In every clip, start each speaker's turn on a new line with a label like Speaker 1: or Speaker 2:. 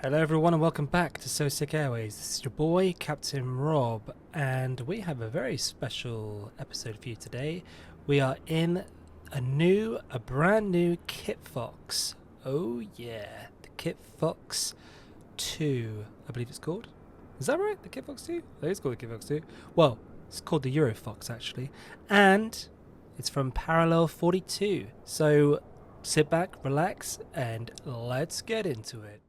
Speaker 1: Hello everyone and welcome back to So Sick Airways. This is your boy Captain Rob and we have a very special episode for you today. We are in a brand new Kitfox. Oh yeah, the Kitfox 2 I believe it's called. Is that right? The Kitfox 2? It is called the Kitfox 2. Well, it's called the Eurofox actually. And it's from Parallel 42. So sit back, relax and let's get into it.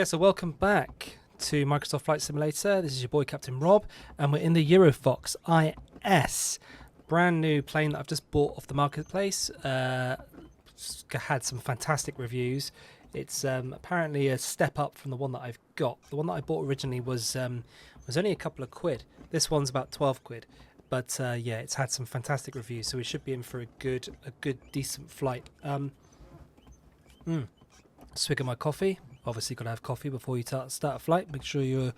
Speaker 1: So welcome back to Microsoft Flight Simulator. This is your boy Captain Rob and we're in the Eurofox IS. Brand new plane that I've just bought off the marketplace. Had some fantastic reviews. It's apparently a step up from the one that I've got. The one that I bought originally was only a couple of quid. This one's about 12 quid. But yeah, it's had some fantastic reviews, so we should be in for a good decent flight. Swig of my coffee. Obviously got to have coffee before you start a flight. Make sure you're,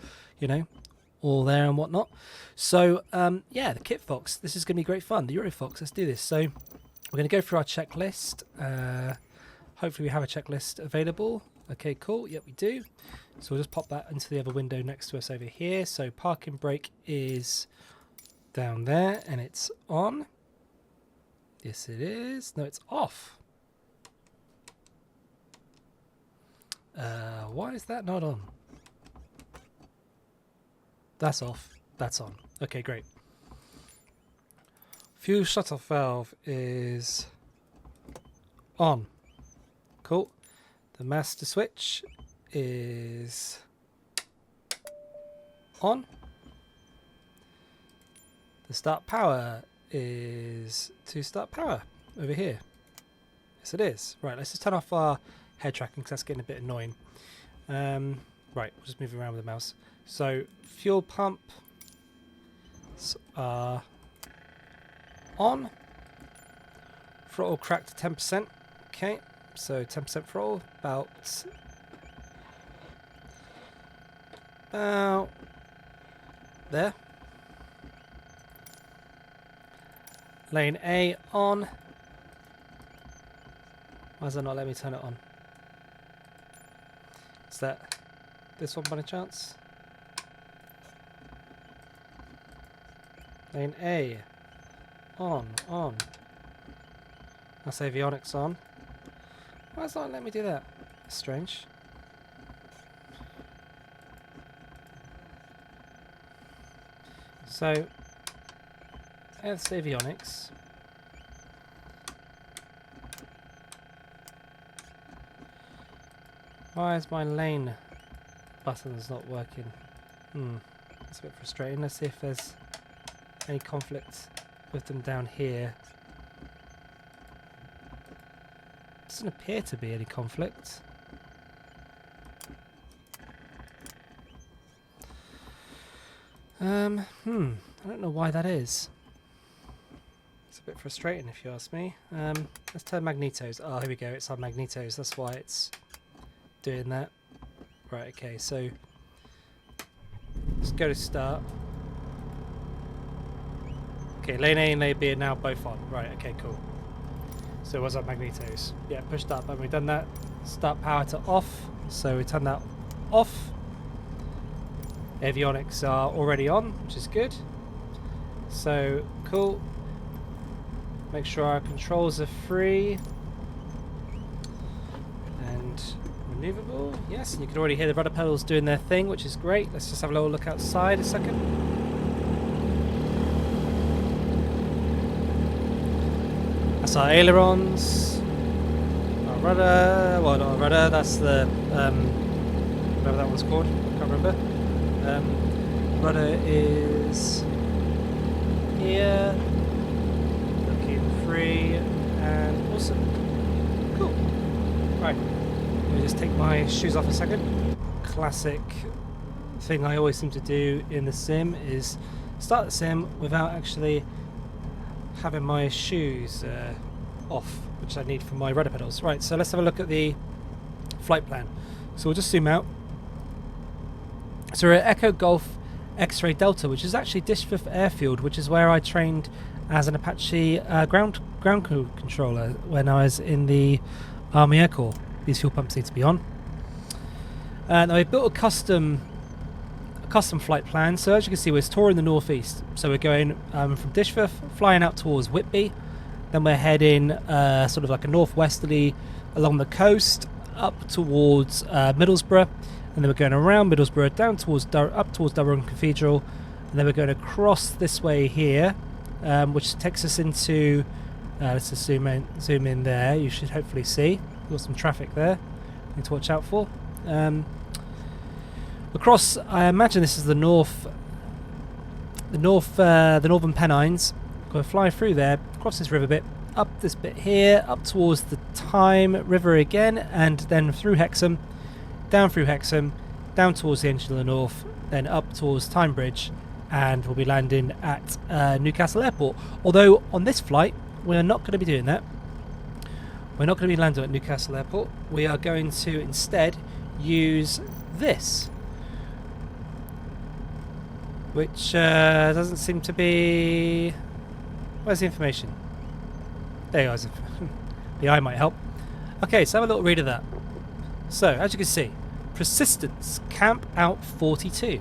Speaker 1: all there and whatnot. So, yeah, the Kitfox. This is going to be great fun. The Eurofox. Let's do this. So, we're going to go through our checklist. Hopefully we have a checklist available. Okay, cool. Yep, we do. So, we'll just pop that into the other window next to us over here. So, parking brake is down there and it's on. Yes, it is. No, it's off. Why is that not on? That's off. That's on. Okay, great. Fuel shutoff valve is on. Cool. The master switch is on. The start power is to start power over here. Yes, it is. Right, let's just turn off our head tracking because that's getting a bit annoying. Right, we'll just move around with the mouse. So, fuel pump are on. Throttle cracked to 10%. Okay, so 10% throttle, about there. Lane A on. Why does that not let me turn it on? Is that this one by any chance? Lane A. On. That's avionics on. Why does it not let me do that? That's strange. So, that's avionics. Why is my lane buttons not working? That's a bit frustrating. Let's see if there's any conflict with them down here. Doesn't appear to be any conflict. I don't know why that is. It's a bit frustrating if you ask me. Let's turn magnetos. Oh, here we go. It's on magnetos. That's why it's doing that. Right, okay, so let's go to start. Okay, lane A and lane B are now both on. Right, okay, cool. So what's up, magnetos? Yeah, push start button. We've done that. Start power to off. So we turn that off. Avionics are already on, which is good. So cool. Make sure our controls are free. And removable, yes, and you can already hear the rudder pedals doing their thing, which is great. Let's just have a little look outside a second. That's our ailerons, our rudder, well not our rudder, that's the, whatever that one's called, can't remember. Rudder is here, looking free and awesome. Cool. Right. Let me just take my shoes off a second. Classic thing I always seem to do in the sim is start the sim without actually having my shoes off, which I need for my rudder pedals. Right, so let's have a look at the flight plan. So we'll just zoom out. So we're at Echo Golf X-Ray Delta, which is actually Dishforth Airfield, which is where I trained as an Apache ground controller when I was in the Army Air Corps. These fuel pumps need to be on. Now we built a custom flight plan. So as you can see, we're touring the northeast. So we're going from Dishforth, flying out towards Whitby. Then we're heading sort of like a northwesterly along the coast up towards Middlesbrough. And then we're going around Middlesbrough down towards up towards Durham Cathedral. And then we're going across this way here, which takes us into let's just zoom in there. You should hopefully see we've got some traffic there need to watch out for. Across, I imagine this is the northern Pennines. Going to fly through there, across this river bit, up this bit here, up towards the Tyne River again, and then through Hexham, down through Hexham, down towards the engine of the north, then up towards Tyne Bridge, and we'll be landing at Newcastle Airport. Although on this flight, we're not going to be doing that. We're not going to be landing at Newcastle Airport. We are going to instead use this, which doesn't seem to be... Where's the information? There you go. The eye might help. Okay, so have a little read of that. So, as you can see, persistence, camp out 42.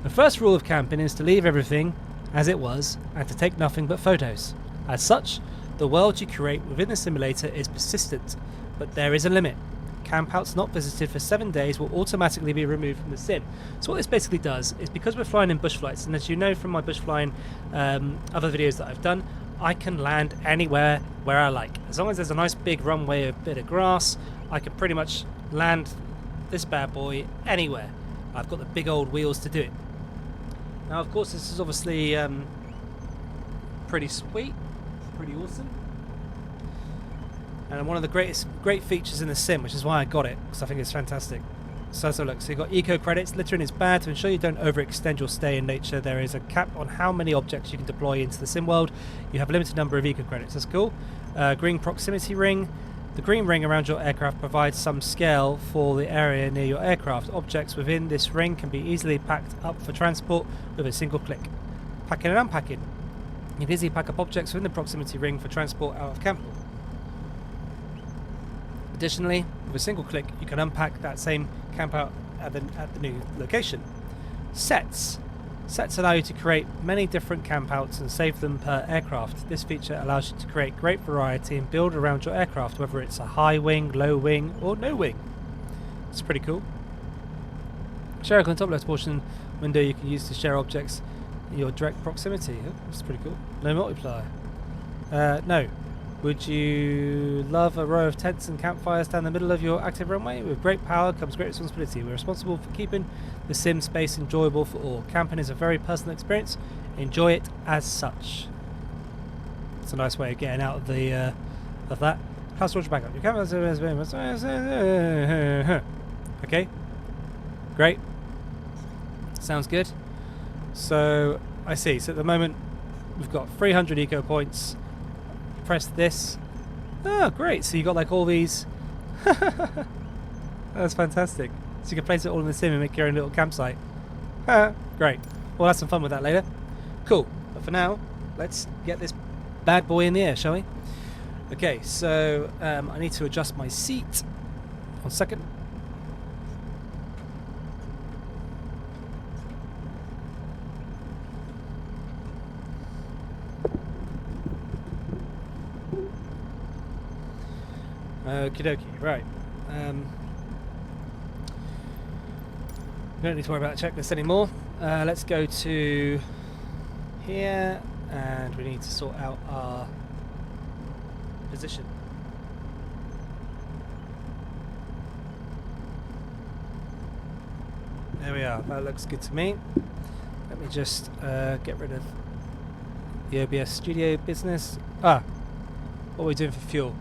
Speaker 1: The first rule of camping is to leave everything as it was and to take nothing but photos. As such, the world you create within the simulator is persistent, but there is a limit. Campouts not visited for 7 days will automatically be removed from the sim. So what this basically does is, because we're flying in bush flights, and as you know from my bush flying other videos that I've done, I can land anywhere where I like. As long as there's a nice big runway, a bit of grass, I can pretty much land this bad boy anywhere. I've got the big old wheels to do it. Now of course this is obviously pretty sweet, pretty awesome. And one of the great features in the sim, which is why I got it, because I think it's fantastic. So look, so you've got eco credits. Littering is bad. To ensure you don't overextend your stay in nature, there is a cap on how many objects you can deploy into the sim world. You have a limited number of eco credits. That's cool. Green proximity ring. The green ring around your aircraft provides some scale for the area near your aircraft. Objects within this ring can be easily packed up for transport with a single click. Packing and unpacking. You can easily pack up objects within the proximity ring for transport out of camp. Additionally, with a single click, you can unpack that same camp out at the new location. Sets. Sets allow you to create many different campouts and save them per aircraft. This feature allows you to create great variety and build around your aircraft, whether it's a high wing, low wing, or no wing. It's pretty cool. Share icon on the top left portion window you can use to share objects in your direct proximity. Oh, that's pretty cool. No multiplier. No. Would you love a row of tents and campfires down the middle of your active runway? With great power comes great responsibility. We're responsible for keeping the sim space enjoyable for all. Camping is a very personal experience. Enjoy it as such. It's a nice way of getting out of the of that. How's Roger back up? Your camera. Okay. Great. Sounds good. So I see. So at the moment we've got 300 eco points. Press this. Oh, great. So you got like all these. That's fantastic. So you can place it all in the sim and make your own little campsite. Great. We'll have some fun with that later. Cool. But for now, let's get this bad boy in the air, shall we? Okay, so I need to adjust my seat. 1 second. Okie dokie, right. We don't need to worry about the checklist anymore. Let's go to here, and we need to sort out our position. There we are, that looks good to me. Let me just get rid of the OBS studio business. What are we doing for fuel?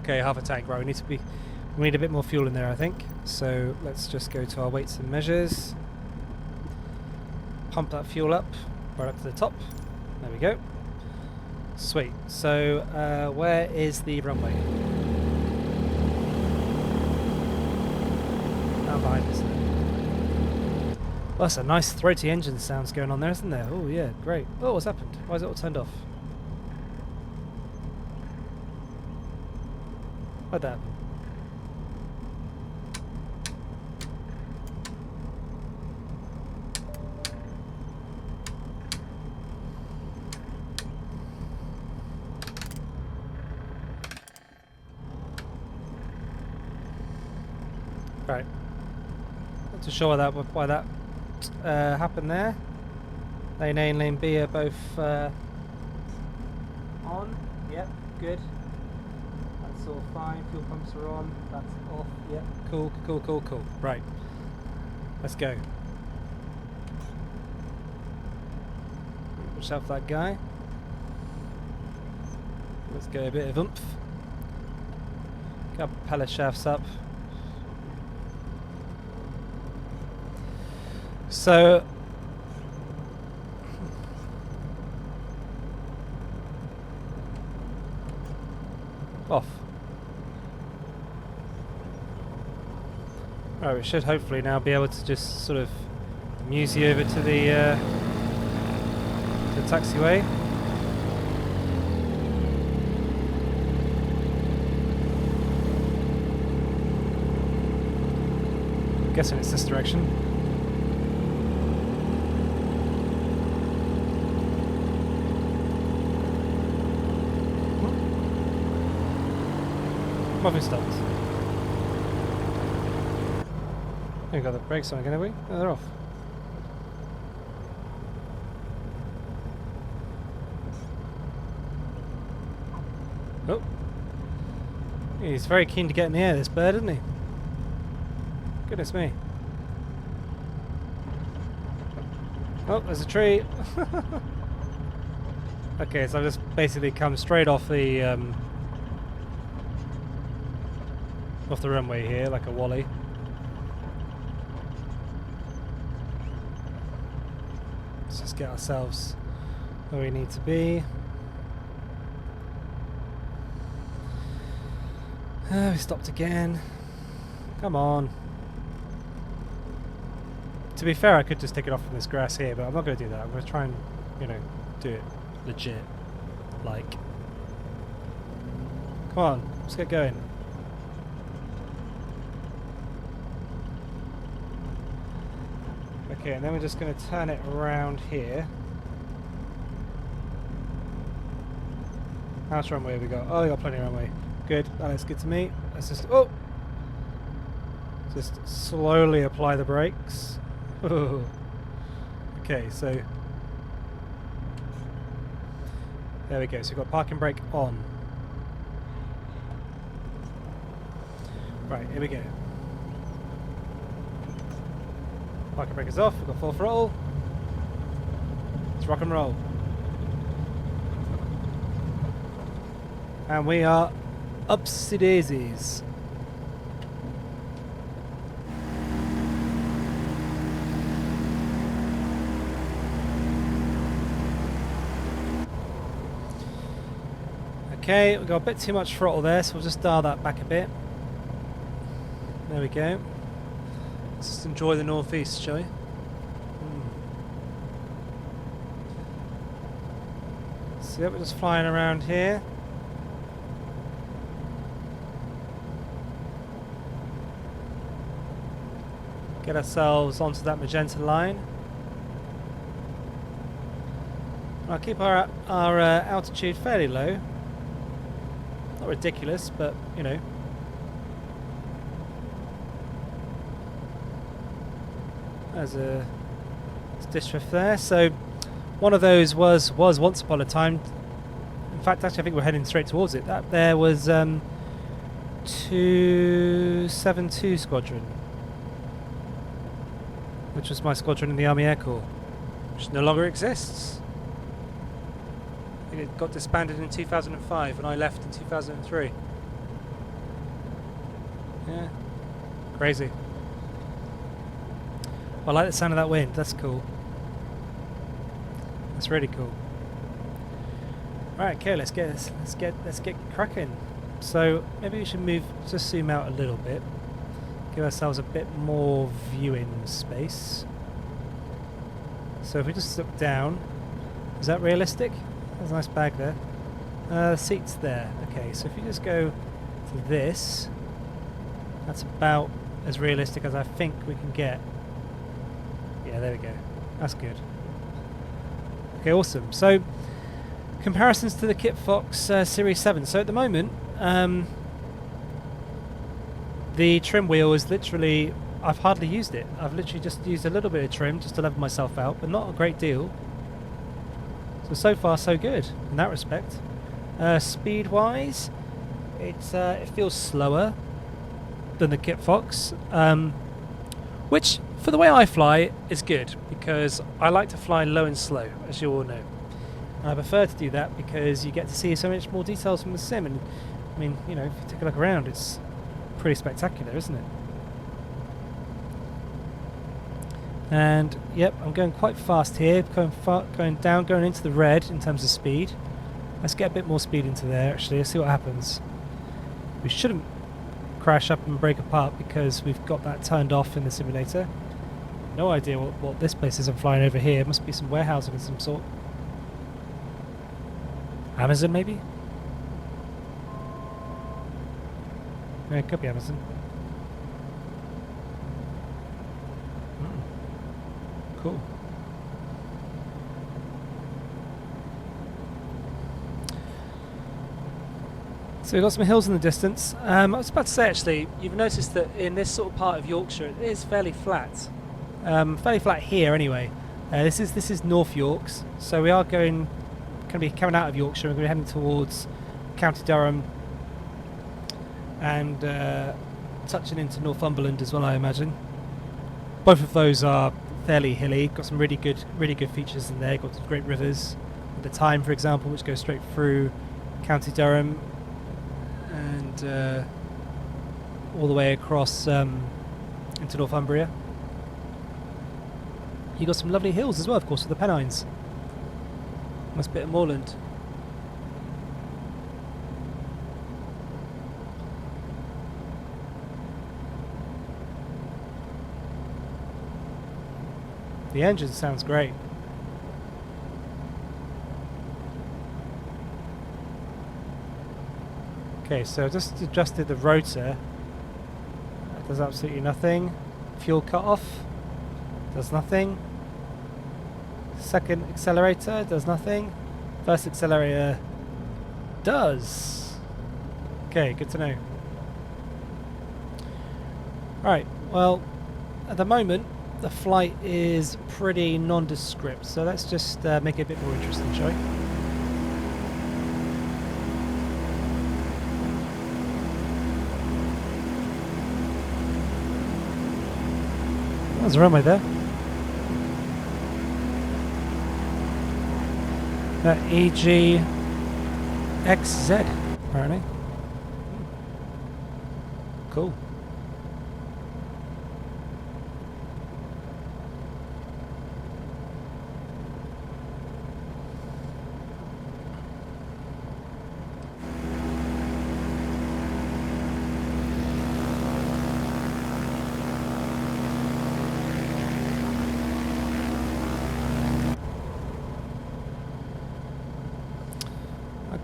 Speaker 1: Okay, half a tank. Right, we need a bit more fuel in there, I think. So let's just go to our weights and measures. Pump that fuel up, right up to the top. There we go. Sweet. So where is the runway? Down behind us. Well, that's a nice throaty engine sounds going on there, isn't there? Oh yeah, great. Oh, what's happened? Why is it all turned off? Why'd that happen? Right. Not too sure why that happened there. Lane A and lane B are both on. Yep, good. That's all fine. Fuel pumps are on. That's off. Yep, cool, cool, cool, cool. Right. Let's go. Watch out for that guy. Let's go a bit of oomph. Got propeller shafts up. So off. Right, we should hopefully now be able to just sort of muse you over to the taxiway. I'm guessing it's this direction. Muffin stopped. We got the brakes on again, have we? Oh, they're off. Oh. He's very keen to get in the air, this bird, isn't he? Goodness me. Oh, there's a tree. Okay, so I've just basically come straight off the runway here, like a wally. Let's just get ourselves where we need to be. We stopped again. Come on. To be fair, I could just take it off from this grass here, but I'm not going to do that. I'm going to try and, you know, do it legit. Like. Come on, let's get going. Okay, and then we're just going to turn it around here. How much runway have we got? Oh, we got plenty of runway. Good, that looks good to me. Let's just, oh! Just slowly apply the brakes. Okay, so there we go. So we've got parking brake on. Right, here we go. Parking brake is off. We've got full throttle. Let's rock and roll. And we are upsy daisies. Okay, we've got a bit too much throttle there, so we'll just dial that back a bit. There we go. Let's just enjoy the northeast, shall we? So yeah, we're just flying around here. Get ourselves onto that magenta line. I'll keep our altitude fairly low. Not ridiculous, but you know. There's a dish drift there. So one of those was once upon a time. In fact, actually, I think we're heading straight towards it. That there was 272 Squadron, which was my squadron in the Army Air Corps, which no longer exists. I think it got disbanded in 2005 and I left in 2003. Yeah, crazy. I like the sound of that wind. That's cool. That's really cool. Right, okay, let's get cracking. So maybe we should just zoom out a little bit, give ourselves a bit more viewing space. So if we just look down, is that realistic? There's a nice bag there. Seats there. Okay, so if you just go to this, that's about as realistic as I think we can get. Yeah, there we go. That's good. Okay, awesome. So comparisons to the Kitfox Series 7. So at the moment, the trim wheel is literally, I've hardly used it. I've literally just used a little bit of trim just to level myself out, but not a great deal. So far so good in that respect. Speed wise, it feels slower than the Kitfox, which for the way I fly is good, because I like to fly low and slow, as you all know. And I prefer to do that because you get to see so much more details from the sim, and I mean, you know, if you take a look around, it's pretty spectacular, isn't it? And yep, I'm going quite fast here, going down, going into the red in terms of speed. Let's get a bit more speed into there actually, let's see what happens. We shouldn't crash up and break apart because we've got that turned off in the simulator. No idea what this place is I'm flying over here. It must be some warehousing of some sort. Amazon maybe? Yeah, it could be Amazon. Cool. So we've got some hills in the distance. I was about to say actually, you've noticed that in this sort of part of Yorkshire it is fairly flat. Fairly flat here anyway. This is North Yorks, so we are going to be coming out of Yorkshire and we're heading towards County Durham and touching into Northumberland as well, I imagine. Both of those are fairly hilly, got some really good features in there, got some great rivers. The Tyne, for example, which goes straight through County Durham and all the way across into Northumbria. You got some lovely hills as well, of course, with the Pennines. Nice bit of moorland. The engine sounds great. Okay, so I just adjusted the rotor. That does absolutely nothing. Fuel cut off. Does nothing. Second accelerator does nothing. First accelerator does. Okay, good to know. Right, well, at the moment the flight is pretty nondescript, so let's just make it a bit more interesting, shall we? There's a runway there. EGXZ, apparently. Cool.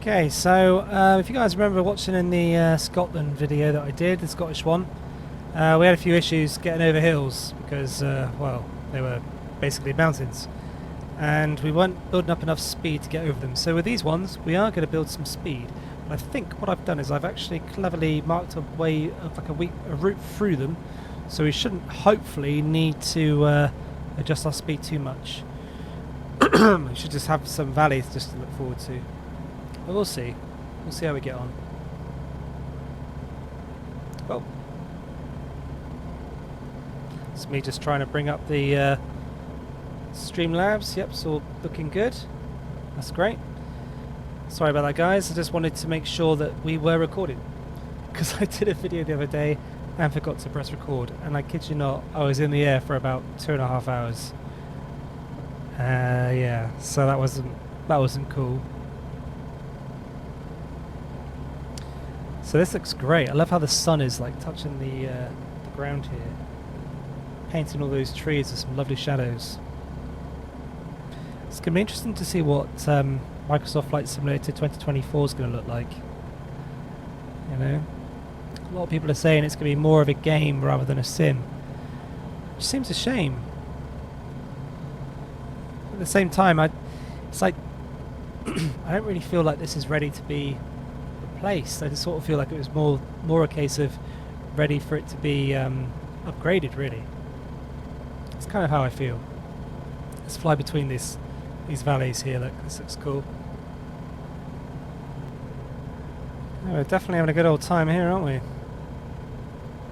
Speaker 1: Okay, so if you guys remember watching in the Scotland video that I did, the Scottish one, we had a few issues getting over hills because, well, they were basically mountains. And we weren't building up enough speed to get over them. So with these ones, we are going to build some speed. And I think what I've done is I've actually cleverly marked a way of like a route through them. So we shouldn't hopefully need to adjust our speed too much. We should just have some valleys just to look forward to. But we'll see. We'll see how we get on. Oh. It's me just trying to bring up the Streamlabs. Yep, it's all looking good. That's great. Sorry about that, guys. I just wanted to make sure that we were recording. Because I did a video the other day and forgot to press record. And I kid you not, I was in the air for about 2.5 hours. Yeah, so that wasn't cool. So this looks great. I love how the sun is like touching the ground here, painting all those trees with some lovely shadows. going to be interesting to see what Microsoft Flight Simulator 2024 is going to look like. You know, a lot of people are saying it's going to be more of a game rather than a sim, which seems a shame. At the same time, it's like I don't really feel like this is ready to be replaced. I just sort of feel like it was more a case of ready for it to be upgraded. Really, it's kind of how I feel. Let's fly between these valleys here. Look, this looks cool. Oh, we're definitely having a good old time here, aren't we?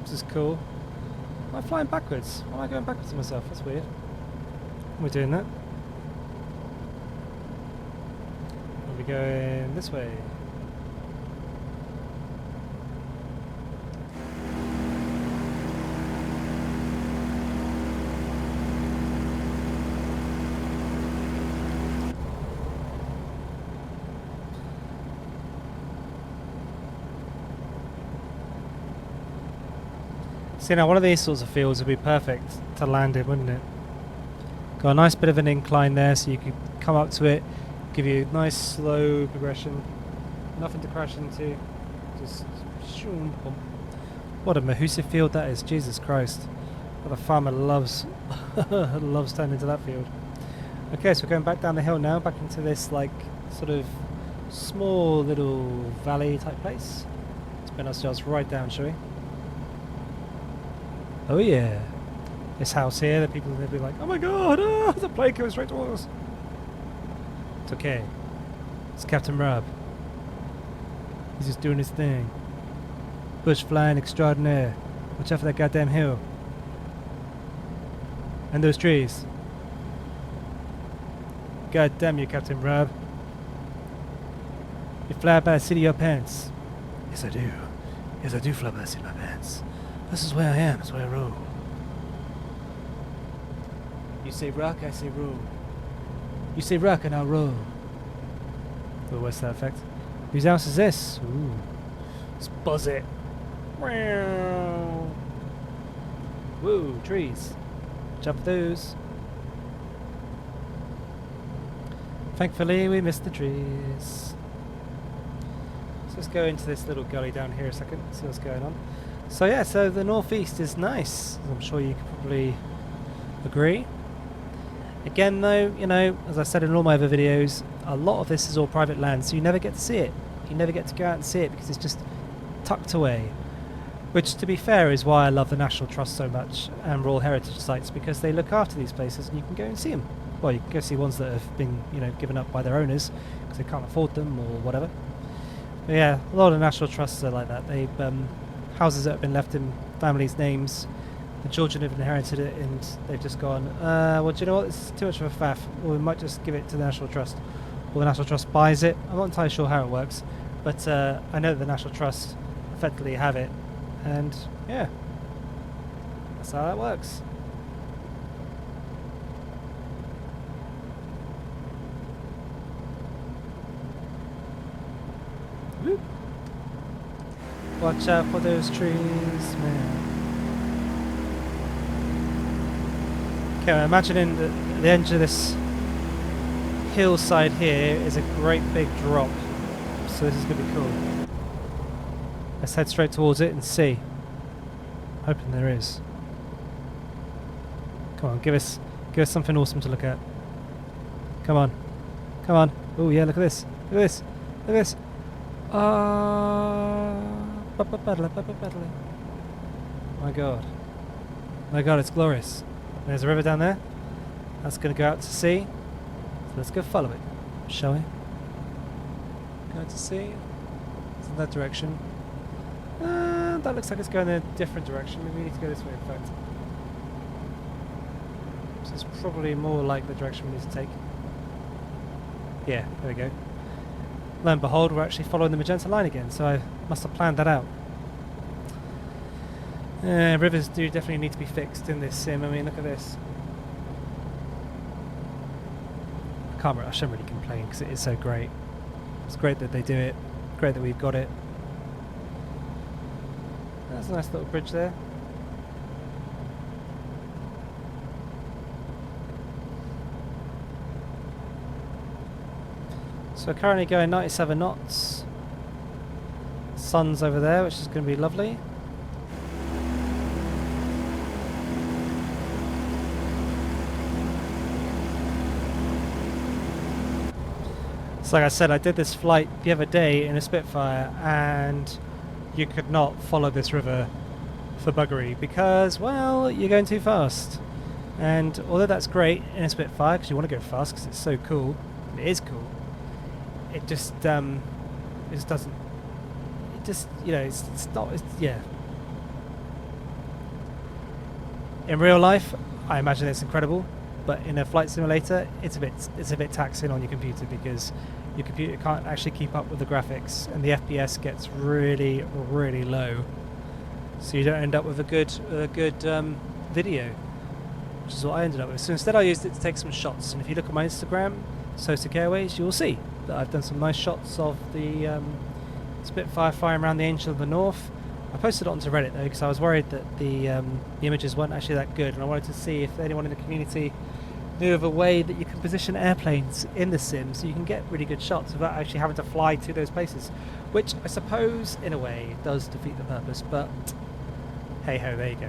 Speaker 1: This is cool. Am I flying backwards? Why am I going backwards to myself? That's weird. We're doing that. Are we going this way? See, now one of these sorts of fields would be perfect to land in, wouldn't it? Got a nice bit of an incline there, so you could come up to it, give you a nice slow progression, nothing to crash into, just shoom, boom. What a mahoosive field that is, Jesus Christ. What a farmer loves loves turning into that field. Okay, so we're going back down the hill now, back into this like sort of small little valley type place. Let's bring ourselves right down, shall we? Oh yeah, this house here, the people will be like, oh my god, the plane goes straight towards us. It's okay, it's Captain Rob. He's just doing his thing. Bush flying extraordinaire. Watch out for that goddamn hill. And those trees. God damn you, Captain Rob. You fly by the seat of your pants. Yes I do. Yes I do fly by the seat of my pants. This is where I am, it's where I roll. You say rock, I say roll. You say rock and I'll roll. Oh, what's that effect? Whose house is this? Ooh. Let's buzz it. Woo, trees. Jump those. Thankfully we missed the trees. So let's go into this little gully down here a second, see what's going on. So yeah, so the northeast is nice, as I'm sure you can probably agree. Again though, you know, as I said in all my other videos, a lot of this is all private land, so you never get to see it. You never get to go out and see it because it's just tucked away. Which, to be fair, is why I love the National Trust so much and Royal Heritage Sites, because they look after these places and you can go and see them. Well, you can go see ones that have been, you know, given up by their owners because they can't afford them or whatever. But yeah, a lot of National Trusts are like that. They houses that have been left in families' names, the children have inherited it and they've just gone, well, do you know what, this is too much of a faff, or we might just give it to the National Trust. Or the National Trust buys it. I'm not entirely sure how it works, but I know that the National Trust effectively have it, and yeah, that's how that works. Whoop. Watch out for those trees, man. Okay, I'm imagining that the edge of this hillside here is a great big drop. So this is going to be cool. Let's head straight towards it and see. Hoping there is. Come on, give us something awesome to look at. Come on. Come on. Oh yeah, look at this. Look at this. Look at this. My god. My god, it's glorious. There's a river down there. That's going to go out to sea. So let's go follow it, shall we? Go out to sea. It's in that direction. That looks like it's going in a different direction. Maybe we need to go this way, in fact. So it's probably more like the direction we need to take. Yeah, there we go. Lo and behold, we're actually following the magenta line again, so I must have planned that out. Rivers do definitely need to be fixed in this sim. I mean, look at this. I shouldn't really complain because it is so great. It's great that they do it. Great that we've got it. That's a nice little bridge there. So we're currently going 97 knots. Sun's over there, which is going to be lovely. So like I said, I did this flight the other day in a Spitfire, and you could not follow this river for buggery because, well, you're going too fast. And although that's great in a Spitfire because you want to go fast because it's so cool, it is cool. It just doesn't. It just, you know, it's not. Yeah. In real life, I imagine it's incredible, but in a flight simulator, it's a bit taxing on your computer because your computer can't actually keep up with the graphics, and the FPS gets really, really low. So you don't end up with a good video, which is what I ended up with. So instead, I used it to take some shots, and if you look at my Instagram, So Sick Airways, you will see that I've done some nice shots of the Spitfire flying around the Angel of the North. I posted it onto Reddit though because I was worried that the images weren't actually that good, and I wanted to see if anyone in the community knew of a way that you can position airplanes in the sim so you can get really good shots without actually having to fly to those places, which I suppose in a way does defeat the purpose, but hey ho, there you go.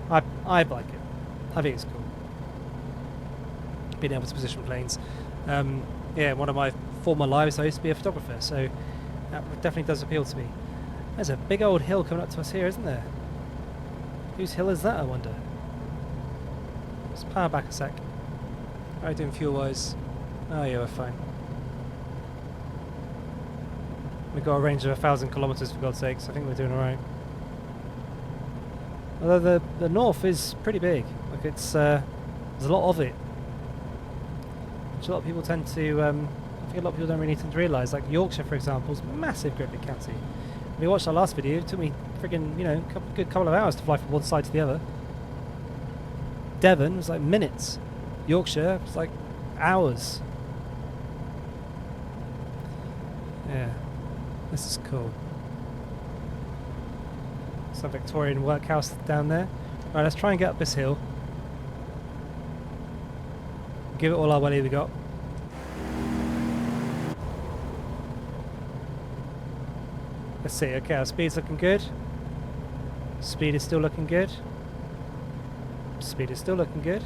Speaker 1: I like it. I think it's cool being able to position planes. Yeah, one of my former lives I used to be a photographer, so that definitely does appeal to me. There's a big old hill coming up to us here, isn't there? Whose hill is that, I wonder? Let's power back a sec. How are you doing fuel-wise? Oh yeah, we're fine. We've got a range of 1,000 kilometres for God's sake, so I think we're doing alright. Although the north is pretty big. Like it's there's a lot of it, which a lot of people tend to I think a lot of people don't really tend to realise. Like Yorkshire, for example, is a massive, great big county. If you watched our last video, it took me friggin', you know, a good couple of hours to fly from one side to the other. Devon was like minutes. Yorkshire was like hours. Yeah, this is cool. Some Victorian workhouse down there. Right, let's try and get up this hill. Give it all our money we got. Let's see, okay, our speed's looking good. Speed is still looking good. Speed is still looking good.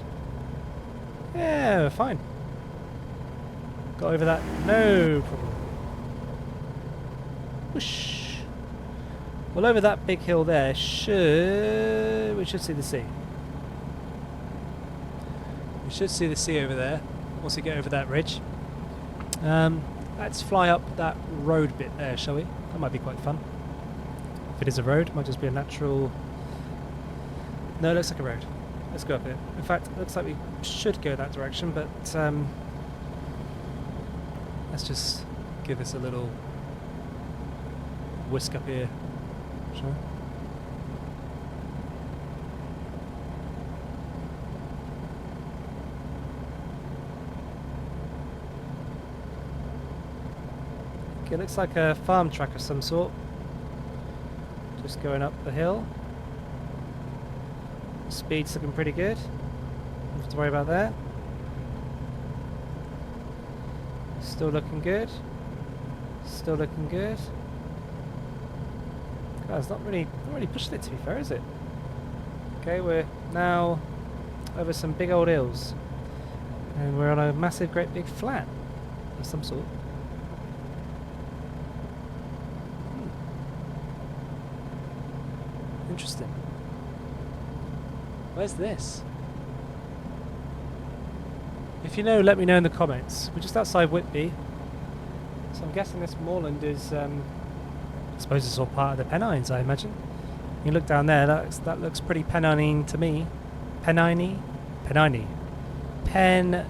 Speaker 1: Yeah, we're fine. Got over that, no problem. Whoosh. Well, over that big hill there, we should see the sea. We should see the sea over there once we get over that ridge. Let's fly up that road bit there, shall we? That might be quite fun. If it is a road, it might just be a natural... No, it looks like a road. Let's go up it. In fact, it looks like we should go that direction, but let's just give this a little whisk up here, shall we? Okay, looks like a farm track of some sort. Just going up the hill. Speed's looking pretty good. Don't have to worry about that. Still looking good. Still looking good. God, it's not really pushing it, to be fair, is it? Okay, we're now over some big old hills, and we're on a massive, great big flat of some sort. Interesting. Where's this? If you know, let me know in the comments. We're just outside Whitby, so I'm guessing this moorland is, I suppose it's all part of the Pennines, I imagine. You look down there, that looks pretty Pennine to me. Pennine? Pennine. I'm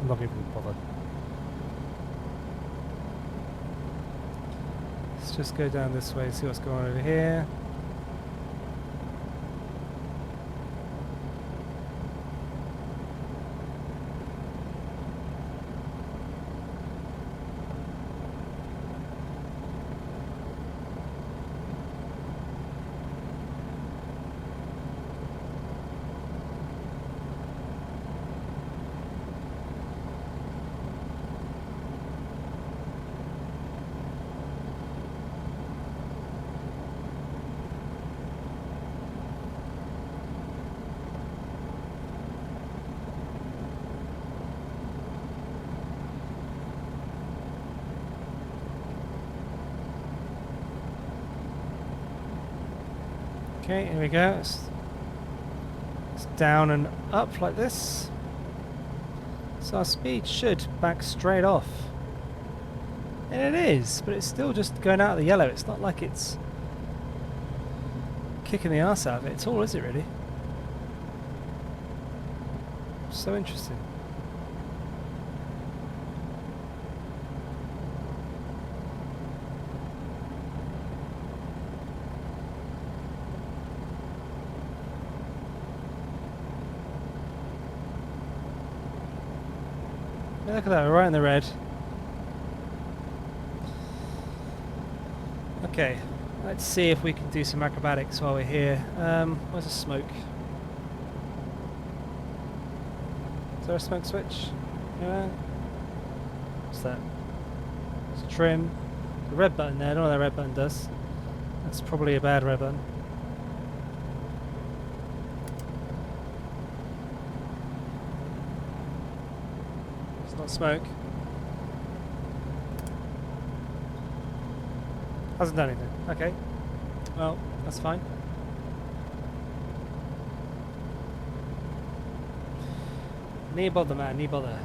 Speaker 1: not even bothered. Let's just go down this way and see what's going on over here. Okay, here we go. It's down and up like this. So our speed should back straight off. And it is, but it's still just going out of the yellow. It's not like it's kicking the arse out of it at all, is it really? So interesting. Yeah, look at that, we're right in the red. Okay, let's see if we can do some acrobatics while we're here. Where's the smoke? Is there a smoke switch? Yeah. What's that? It's a trim. The red button there, I don't know what that red button does. That's probably a bad red button. It's not smoke. Hasn't done anything. Okay. Well, that's fine. Knee bother, man. Knee bother.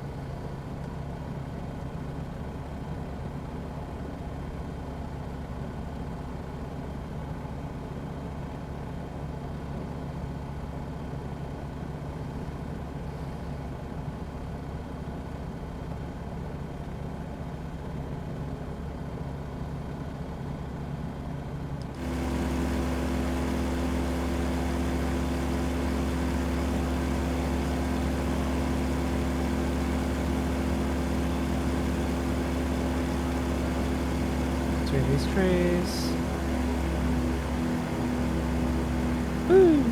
Speaker 1: Between these trees. Woo!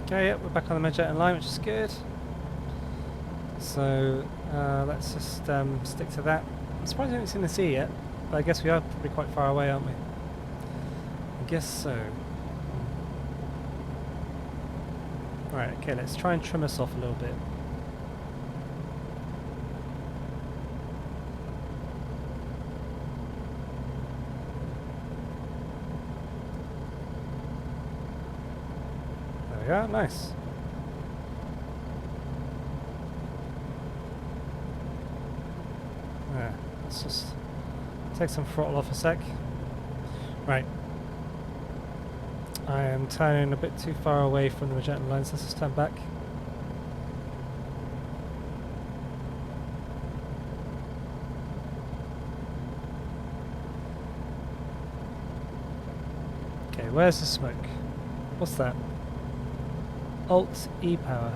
Speaker 1: Okay, yep, we're back on the Magellan line, which is good. So let's just stick to that. I'm surprised we haven't seen the sea yet, but I guess we are probably quite far away, aren't we? I guess so. Right, okay, let's try and trim us off a little bit. There we are, nice. Yeah, let's just take some throttle off a sec. Right. I am turning a bit too far away from the Magellan line, so let's just turn back. Okay, where's the smoke? What's that? Alt E-power.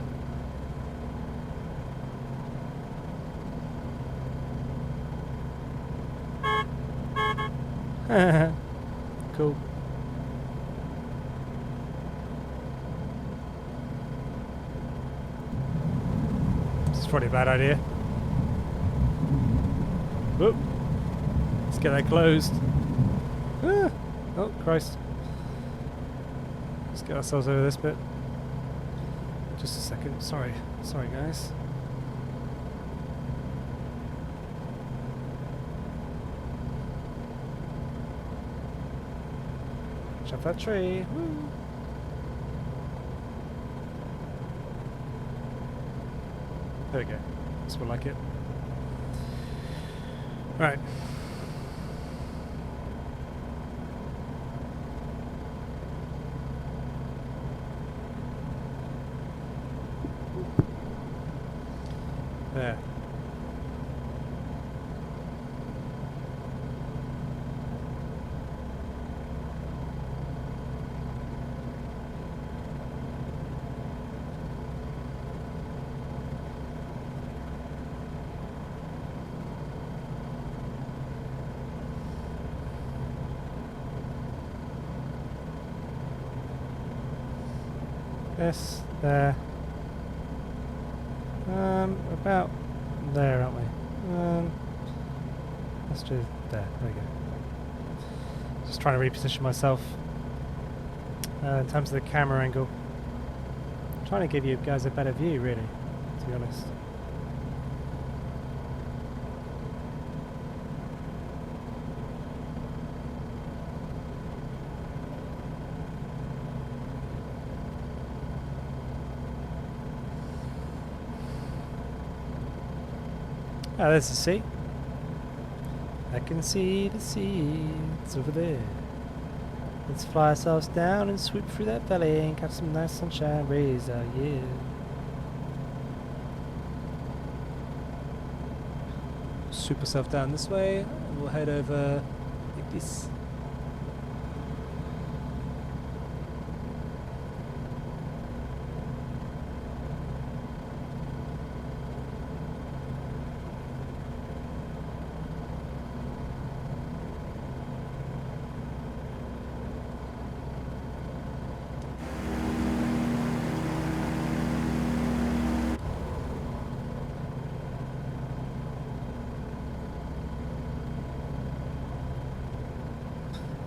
Speaker 1: Cool. Probably a bad idea. Whoop. Let's get that closed. Ah. Oh, Christ. Let's get ourselves over this bit. Just a second. Sorry. Sorry, guys. Jump that tree. Woo. There we go. That's more like it. Right. There. Yes, there. About there, aren't we? Let's do there. There we go. Just trying to reposition myself in terms of the camera angle. trying to give you guys a better view, really, to be honest. Ah, there's the sea. I can see the sea. It's over there. Let's fly ourselves down and swoop through that valley and catch some nice sunshine rays out, yeah. Swoop ourselves down this way and we'll head over like this.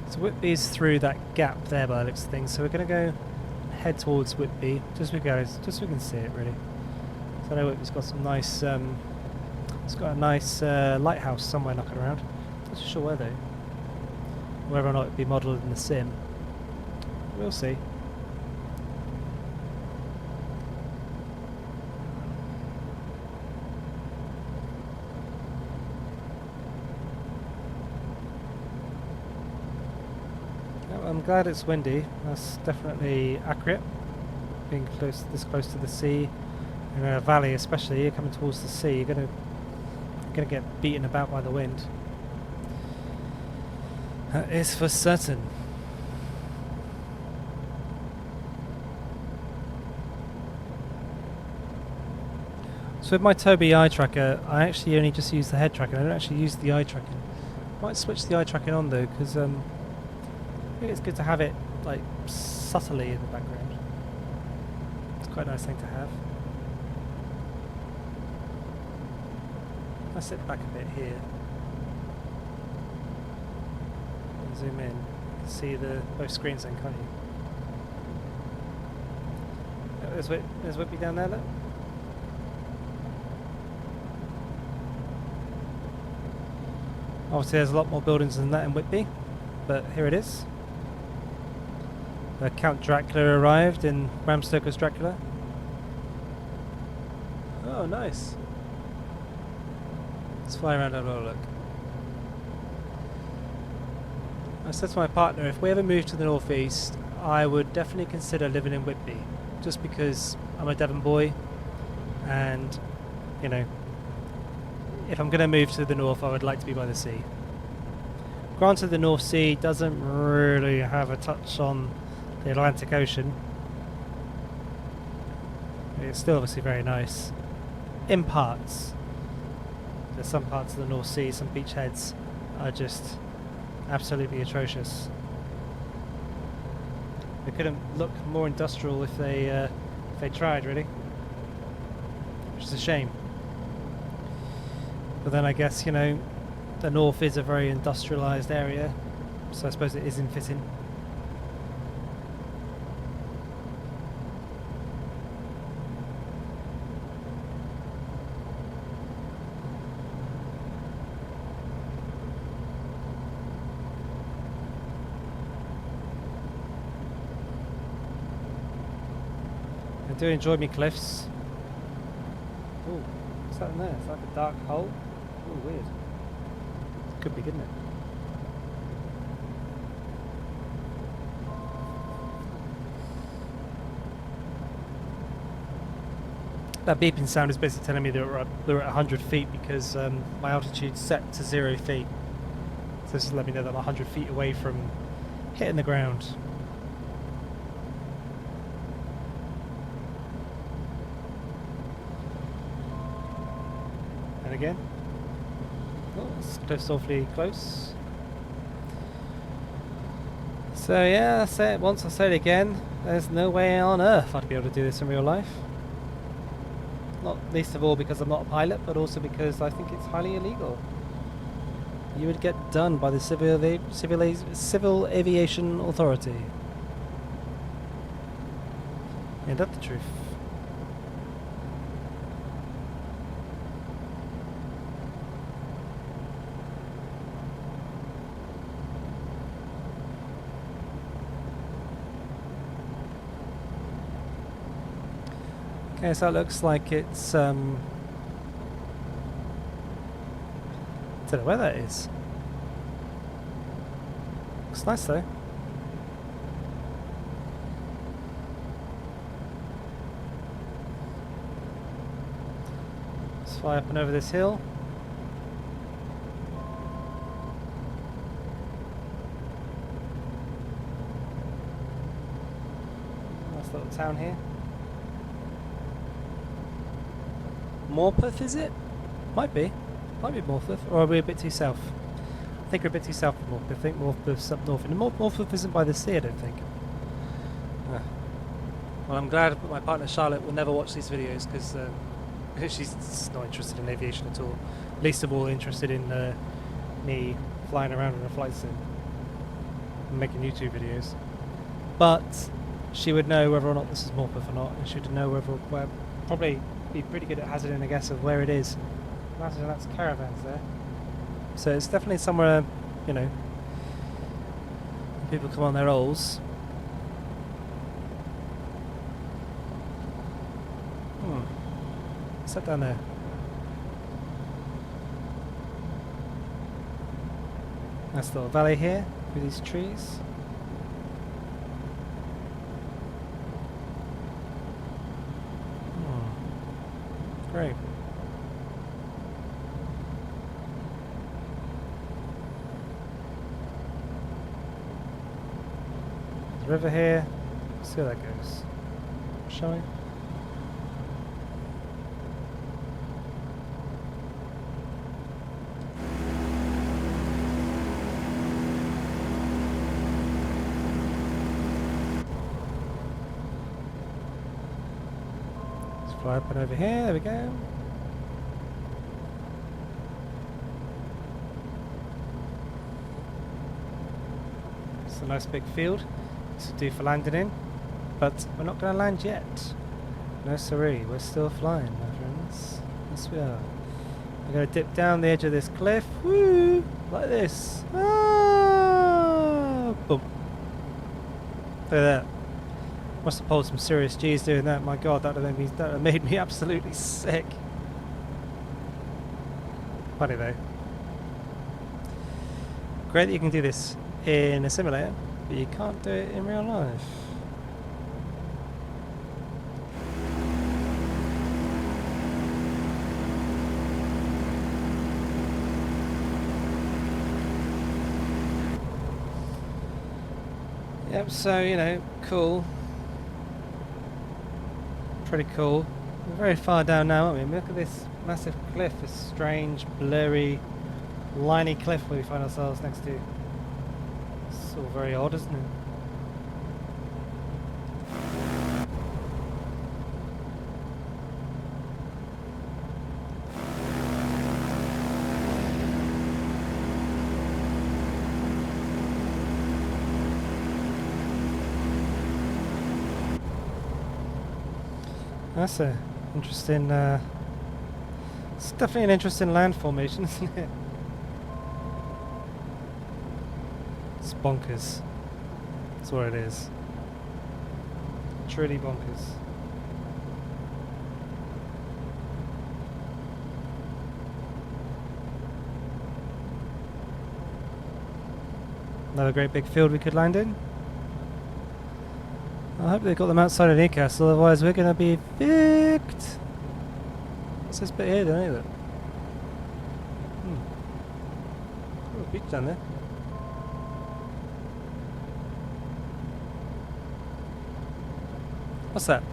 Speaker 1: So Whitby's through that gap there by the looks of things, so we're going to go head towards Whitby, just so we can see it really. So I know Whitby's got some nice, it's got a nice lighthouse somewhere knocking around. Not too sure where though. Whether or not it'd be modelled in the sim. We'll see. I'm glad it's windy. That's definitely accurate. Being this close to the sea, in a valley especially, you're coming towards the sea, you're gonna get beaten about by the wind. That is for certain. So with my Tobii Eye tracker, I actually only just use the head tracking. I don't actually use the eye tracking. Might switch the eye tracking on though, because I think it's good to have it like subtly in the background. It's quite a nice thing to have. I sit back a bit here and zoom in. You can see both screens then, can't you? Oh, there's Whitby down there, look. Obviously there's a lot more buildings than that in Whitby, but here it is. Count Dracula arrived in Bram Stoker's Dracula. Oh, nice. Let's fly around and have a look. I said to my partner, if we ever move to the northeast, I would definitely consider living in Whitby, just because I'm a Devon boy, and you know, if I'm going to move to the north, I would like to be by the sea. Granted, the North Sea doesn't really have a touch on the Atlantic Ocean. It's still obviously very nice in parts. There's some parts of the North Sea, some beachheads are just absolutely atrocious. They couldn't look more industrial if they tried, really, which is a shame. But then I guess, you know, the north is a very industrialised area, so I suppose it is in fitting. I do enjoy me cliffs. Oh, what's that in there? It's like a dark hole. Oh, weird. Could be, couldn't it? That beeping sound is basically telling me that we're at 100 feet because my altitude's set to 0 feet. So this is letting me know that I'm 100 feet away from hitting the ground. And again. Oh, this cliff's awfully close. So yeah, I say it once, I say it again. There's no way on earth I'd be able to do this in real life. Not least of all because I'm not a pilot, but also because I think it's highly illegal. You would get done by the Civil Aviation Authority. Ain't that the truth? Okay, so it looks like it's don't know where that is. Looks nice though. Let's fly up and over this hill. Nice little town here. Morpeth, is it? Might be. Might be Morpeth. Or are we a bit too south? I think we're a bit too south of Morpeth. I think Morpeth's up north. And Morpeth isn't by the sea, I don't think. Well, I'm glad that my partner Charlotte will never watch these videos because she's just not interested in aviation at all. Least of all interested in me flying around in a flight sim and making YouTube videos. But she would know whether or not this is Morpeth or not, and she would know where probably be pretty good at hazarding a guess of where it is. Imagine that's caravans there. So it's definitely somewhere, you know, people come on their rolls. What's that down there? Nice little valley here with these trees. Great. There's a river here. Let's see how that goes. Shall we? Fly up and over here, there we go. It's a nice big field to do for landing in, but we're not going to land yet. No siree, we're still flying, my friends. Yes we are. We're going to dip down the edge of this cliff, woo, like this. Ah, boom. Look at that. Must have pulled some serious G's doing that. My God, that would have made me absolutely sick. Funny though. Great that you can do this in a simulator, but you can't do it in real life. Yep, so, you know, cool. Pretty cool. We're very far down now, aren't we? Look at this massive cliff, this strange, blurry, liney cliff we find ourselves next to. It's all very odd, isn't it? That's a interesting, it's definitely an interesting land formation, isn't it? It's bonkers. That's what it is. Truly bonkers. Another great big field we could land in. I hope they've got them outside of Newcastle, otherwise we're going to be picked. What's this bit here then, ain't it? Oh, a beach down there. What's that?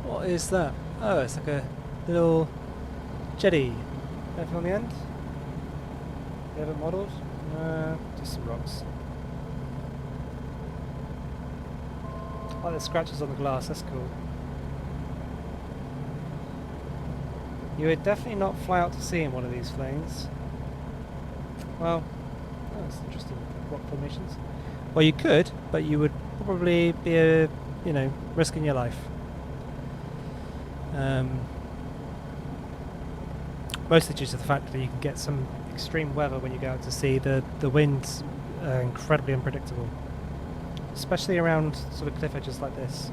Speaker 1: What is that? Oh, it's like a little jetty. Anything on the end? They have it modelled? Just some rocks. I like the scratches on the glass, that's cool. You would definitely not fly out to sea in one of these planes. Well, that's interesting. Rock formations. Well, you could, but you would probably be, you know, risking your life. Mostly due to the fact that you can get some extreme weather when you go out to sea. The winds are incredibly unpredictable. especially around sort of cliff edges like this.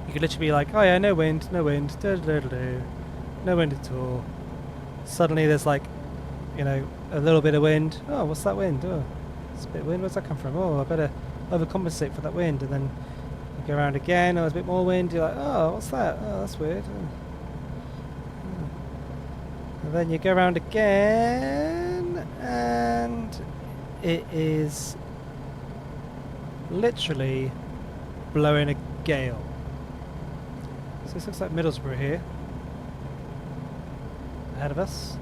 Speaker 1: You could literally be like, oh yeah, no wind, no wind, no wind at all. Suddenly there's like, you know, a little bit of wind. Oh, what's that wind? Oh, it's a bit of wind. Where's that come from? Oh, I better overcompensate for that wind. And then you go around again. Oh, there's a bit more wind. You're like, oh, what's that? Oh, that's weird. Oh. And then you go around again, and it is literally blowing a gale. So this looks like Middlesbrough here, ahead of us.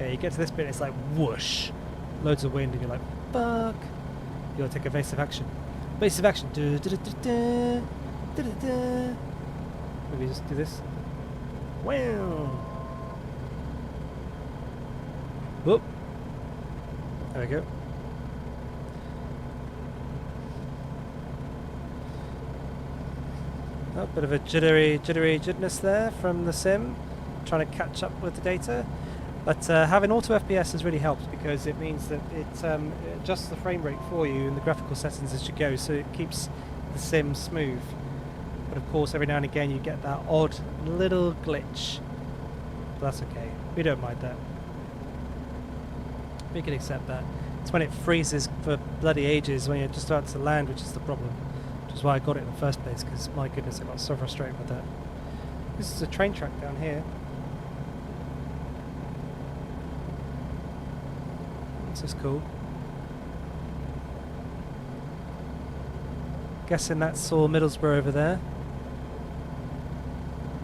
Speaker 1: Yeah, you get to this bit, it's like whoosh, loads of wind, and you're like, fuck. You gotta take evasive action. Evasive action. Maybe just do this. Wow. Whoop. There we go. Oh, bit of a jitteriness there from the sim, trying to catch up with the data. But having AutoFPS has really helped, because it means that it adjusts the frame rate for you in the graphical settings as you go, so it keeps the sim smooth. But of course, every now and again you get that odd little glitch. But that's okay. We don't mind that. We can accept that. It's when it freezes for bloody ages when you're just about to land, which is the problem. Which is why I got it in the first place, because my goodness, I got so frustrated with that. This is a train track down here. This is cool. Guessing that's all Middlesbrough over there.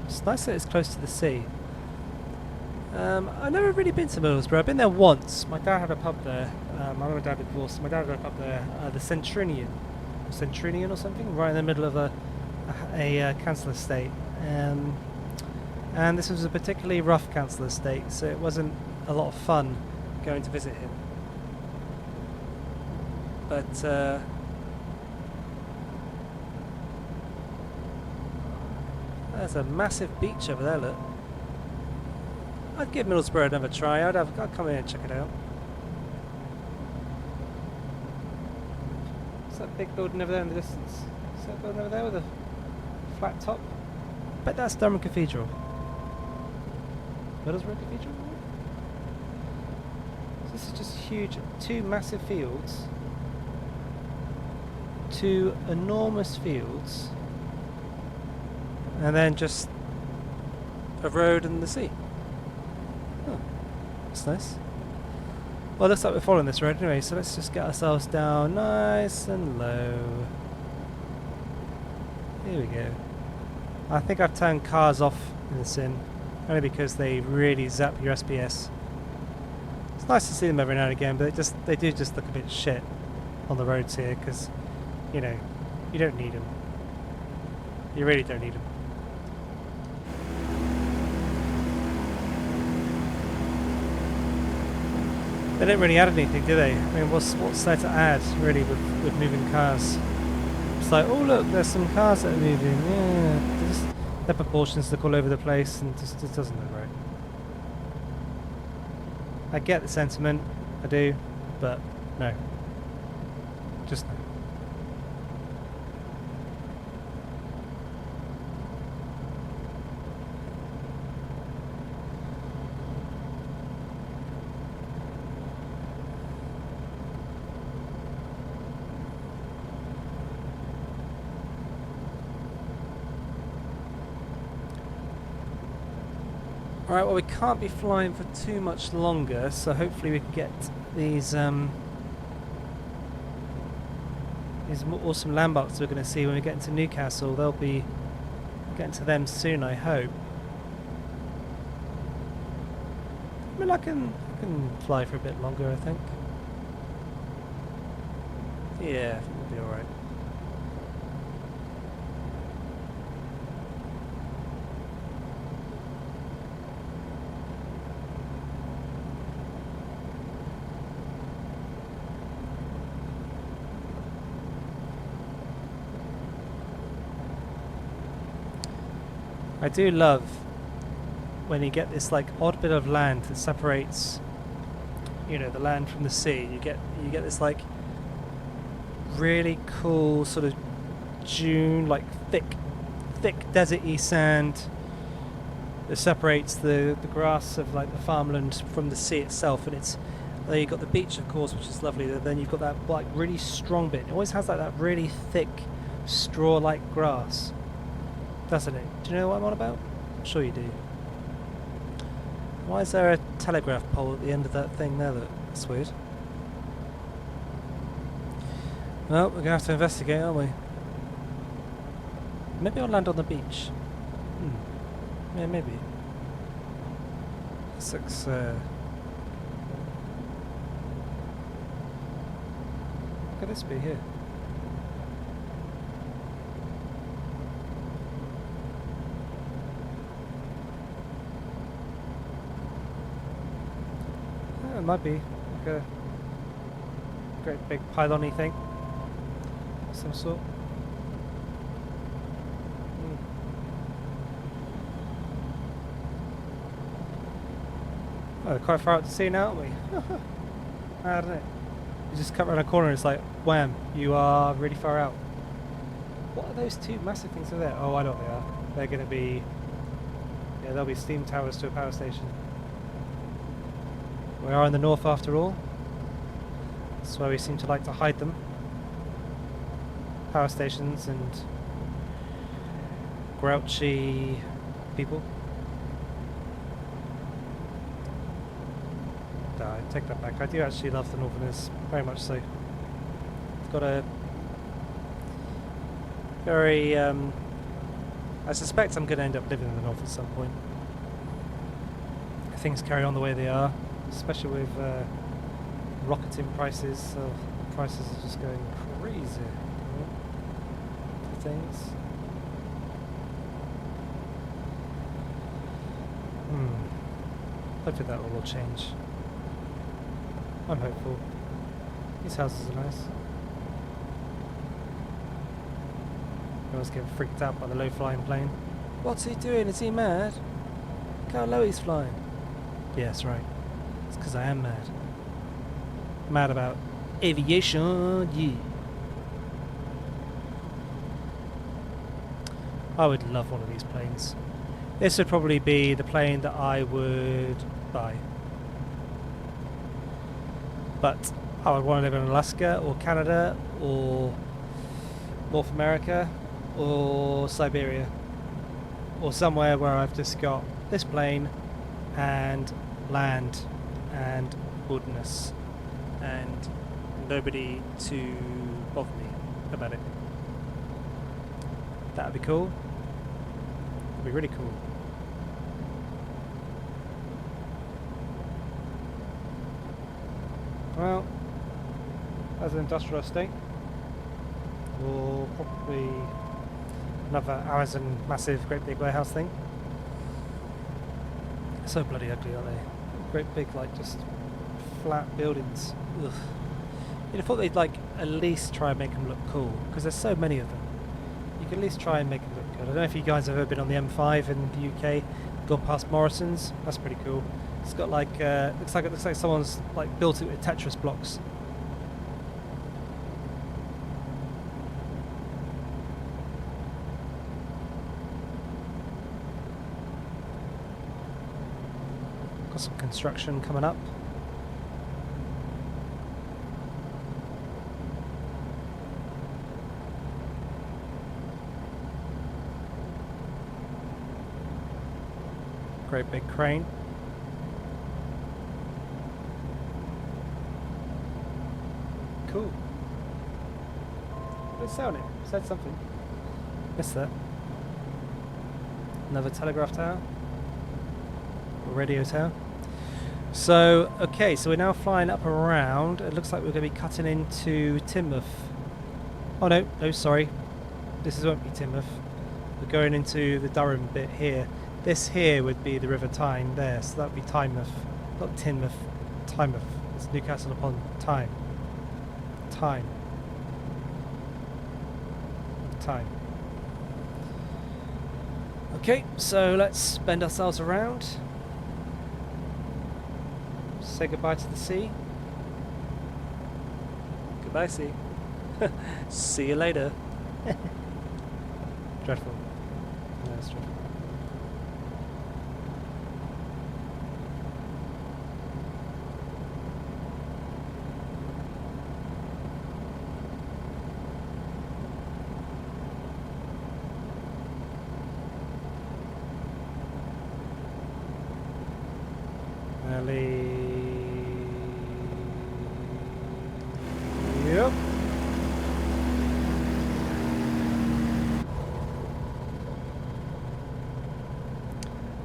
Speaker 1: It's nice that it's close to the sea. I've never really been to Middlesbrough. I've been there once. My dad had a pub there. My mum and dad were divorced. My dad had a pub there, the Centurion or something, right in the middle of a council estate. And this was a particularly rough council estate, so it wasn't a lot of fun going to visit him. But there's a massive beach over there, look. I'd give Middlesbrough another try. I'd come in and check it out. What's that big building over there in the distance? Is that building over there with a flat top? I bet that's Durham Cathedral. Middlesbrough Cathedral? So this is just huge. Two massive fields. Two enormous fields. And then just a road and the sea. Oh, that's nice. Well, it looks like we're following this road anyway, so let's just get ourselves down nice and low. Here we go. I think I've turned cars off in the sim, only because they really zap your SPS. It's nice to see them every now and again, but they do just look a bit shit on the roads here, because, you know, you don't need them. You really don't need them. They don't really add anything, do they? I mean, what's there to add, really, with moving cars? It's like, oh look, there's some cars that are moving. Yeah, their proportions look all over the place, and just it doesn't look right. I get the sentiment, I do, but no, just no. Alright, well we can't be flying for too much longer, so hopefully we can get these awesome landmarks we're going to see when we get into Newcastle. They'll be getting to them soon, I hope. I mean, I can fly for a bit longer, I think. Yeah, I think we'll be alright. I do love when you get this like odd bit of land that separates, you know, the land from the sea. You get this like really cool sort of dune, like thick deserty sand that separates the grass of like the farmland from the sea itself, and it's there you've got the beach, of course, which is lovely. Then you've got that like really strong bit. It always has like that really thick straw-like grass, doesn't it? Do you know what I'm on about? I'm sure you do. Why is there a telegraph pole at the end of that thing there? That's weird. Well, we're going to have to investigate, aren't we? Maybe I'll land on the beach. Yeah, maybe. This looks... Look at this bit here. It might be like a great big pylon-y thing of some sort. Oh, we're quite far out to sea now, aren't we? I don't know. You just cut around a corner and it's like, wham, you are really far out. What are those two massive things over there? Oh, I know what they are. They're going to be... Yeah, they'll be steam towers to a power station. We are in the north after all. That's where we seem to like to hide them. Power stations and grouchy people. No, I take that back. I do actually love the Northerners, very much so. It's got a very... I suspect I'm going to end up living in the north at some point. If things carry on the way they are, especially with rocketing prices. So prices are just going crazy for things. Hopefully that will change. I'm hopeful. These houses are nice. Everyone's getting freaked out by the low-flying plane. What's he doing? Is he mad? Look how low he's flying. Yeah, that's right. It's because I am mad. Mad about aviation, yeah. I would love one of these planes. This would probably be the plane that I would buy. But I would want to live in Alaska or Canada or North America or Siberia or somewhere where I've just got this plane and land and wilderness and nobody to bother me about it. That would be cool. That'd be really cool. Well, as an industrial estate, or probably another Amazon massive, great big warehouse thing. So bloody ugly, aren't they? Great big, like, just flat buildings. Ugh. You'd have thought they'd, like, at least try and make them look cool, because there's so many of them. You can at least try and make them look good. I don't know if you guys have ever been on the M5 in the UK, gone past Morrison's. That's pretty cool. It's got like looks like someone's like built it with Tetris blocks. Got some construction coming up. Great big crane. Cool. Let's sound it. Said something. Missed that. Another telegraph tower. Or radio tower. So, okay, so we're now flying up around. It looks like we're going to be cutting into Teignmouth. Oh no, no, sorry. This won't be Teignmouth. We're going into the Durham bit here. This here would be the River Tyne there, so that would be Teignmouth. Not Teignmouth. Teignmouth. It's Newcastle upon Tyne. Time. Okay, so let's bend ourselves around. Say goodbye to the sea. Goodbye, sea. See you later. Dreadful. Yeah, that's dreadful. Yep.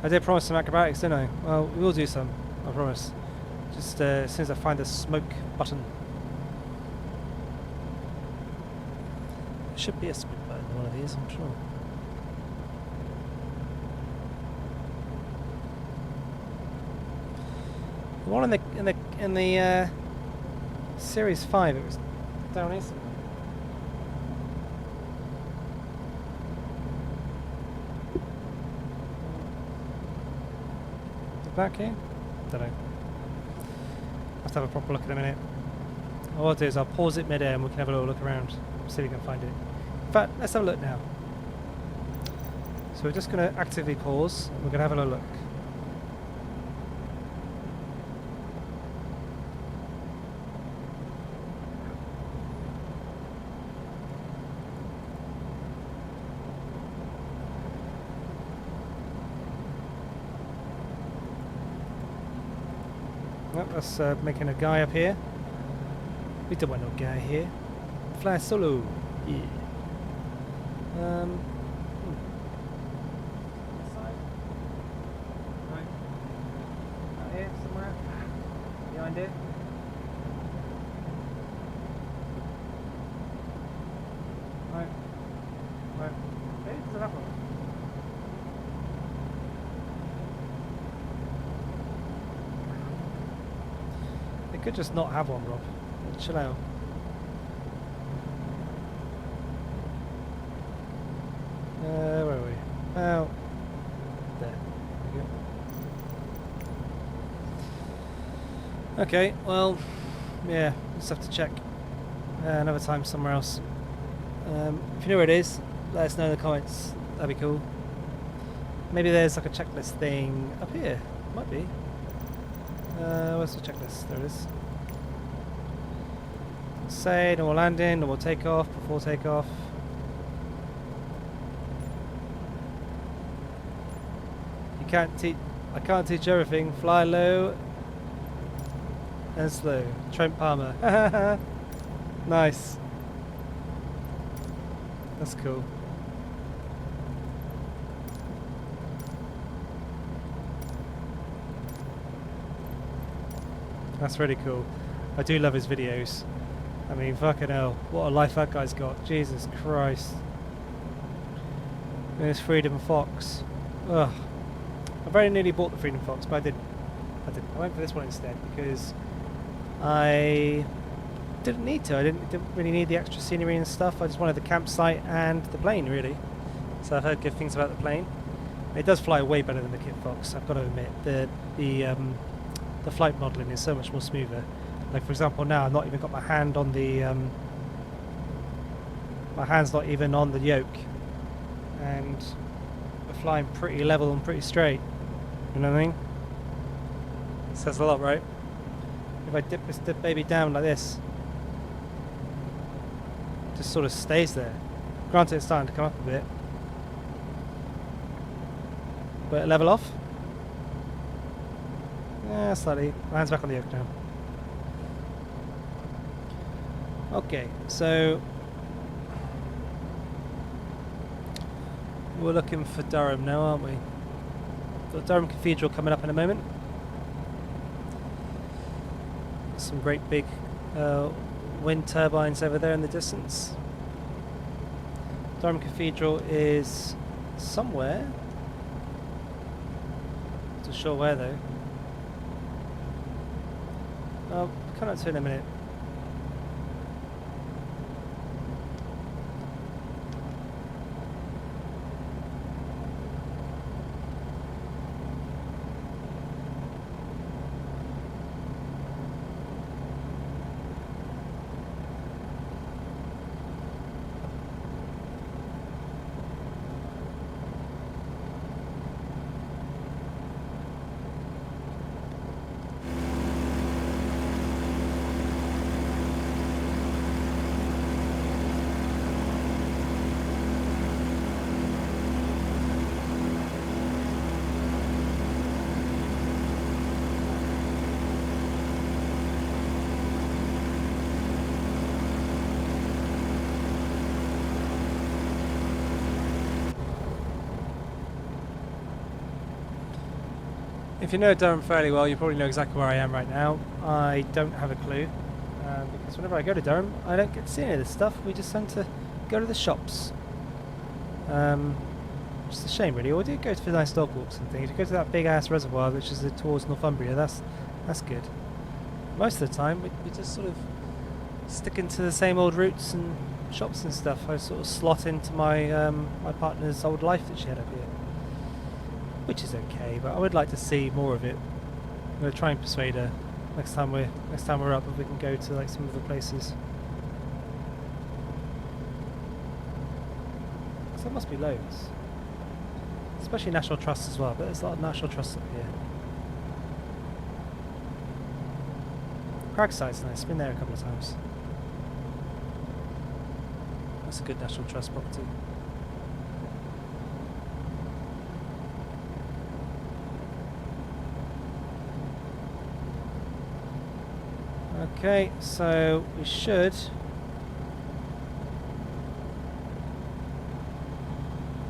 Speaker 1: I did promise some acrobatics, didn't I? Well, we will do some, I promise. Just as soon as I find the smoke button. There should be a smoke button in one of these, I'm sure. The one in the Series 5, it was down here somewhere. Back here? Don't know. Have to have a proper look in a minute. What I'll do is I'll pause it mid-air and we can have a little look around, see if we can find it. In fact, let's have a look now. So we're just going to actively pause and we're going to have a little look. Well, that's making a guy up here. We don't want no guy here. Fly solo. Yeah. Side. Right. Out here somewhere. Behind it. Right. Right. Hey, there's another one. Could just not have one, Rob. Chill out. Where are we? Oh, there. There we go. Okay, well, yeah, just have to check another time somewhere else. If you know where it is, let us know in the comments. That'd be cool. Maybe there's like a checklist thing up here. Might be. Where's the checklist? There it is. Say normal landing, normal takeoff, before takeoff. You can't teach. I can't teach everything. Fly low and slow. Trent Palmer. Nice. That's cool. That's really cool. I do love his videos. I mean, fucking hell, what a life that guy's got. Jesus Christ. And his Freedom Fox. Ugh. I very nearly bought the Freedom Fox, but I didn't. I went for this one instead because I didn't need to. I didn't really need the extra scenery and stuff. I just wanted the campsite and the plane, really. So I've heard good things about the plane. It does fly way better than the Kitfox, I've got to admit. The flight modelling is so much more smoother. Like for example, now I've not even got my hand on the my hand's not even on the yoke, and we're flying pretty level and pretty straight. You know what I mean? Says a lot, right? If I dip this baby down like this, it just sort of stays there. Granted, it's starting to come up a bit, but level off. Yeah, slightly. My hand's back on the yoke now. Okay, so we're looking for Durham now, aren't we? Got Durham Cathedral coming up in a moment. Some great big wind turbines over there in the distance. Durham Cathedral is somewhere. Not sure where though. I'll come up to it in a minute. If you know Durham fairly well, you probably know exactly where I am right now. I don't have a clue, because whenever I go to Durham, I don't get to see any of this stuff. We just tend to go to the shops. Just a shame, really. Or we do go to the nice dog walks and things. You go to that big ass reservoir, which is towards Northumbria. That's good. Most of the time, we just sort of stick into the same old routes and shops and stuff. I sort of slot into my my partner's old life that she had up here, which is okay. But I would like to see more of it. I'm gonna try and persuade her next time we're up if we can go to like some of the places. So there must be loads, especially National Trust as well. But there's a lot of National Trusts up here. Cragside's nice. Been there a couple of times. That's a good National Trust property. Okay, so we should.